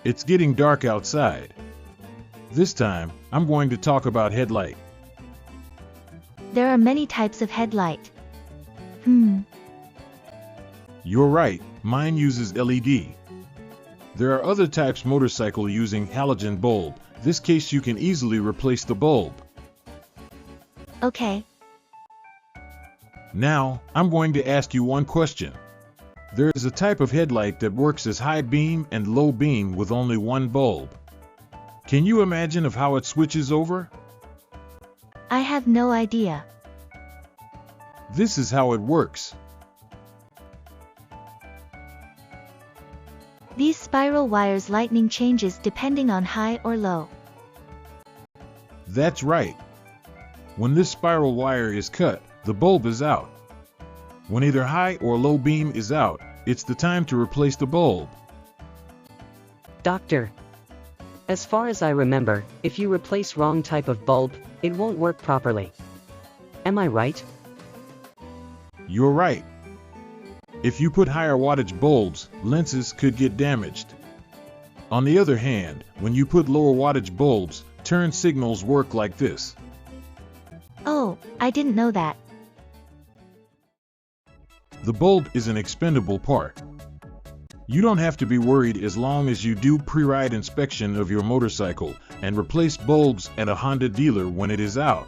It's getting dark outside. This time, I'm going to talk about headlight. There are many types of headlight. You're right, mine uses LED. There are other types motorcycle using halogen bulb. This case you can easily replace the bulb. Okay. Now, I'm going to ask you one question. There is a type of headlight that works as high beam and low beam with only one bulb. Can you imagine of how it switches over? I have no idea. This is how it works. These spiral wires lightning changes depending on high or low. That's right. When this spiral wire is cut, the bulb is out. When either high or low beam is out, it's the time to replace the bulb. Doctor, as far as I remember, if you replace wrong type of bulb, it won't work properly. Am I right? You're right. If you put higher wattage bulbs, lenses could get damaged. On the other hand, when you put lower wattage bulbs, turn signals work like this. Oh, I didn't know that. The bulb is an expendable part. You don't have to be worried as long as you do pre-ride inspection of your motorcycle and replace bulbs at a Honda dealer when it is out.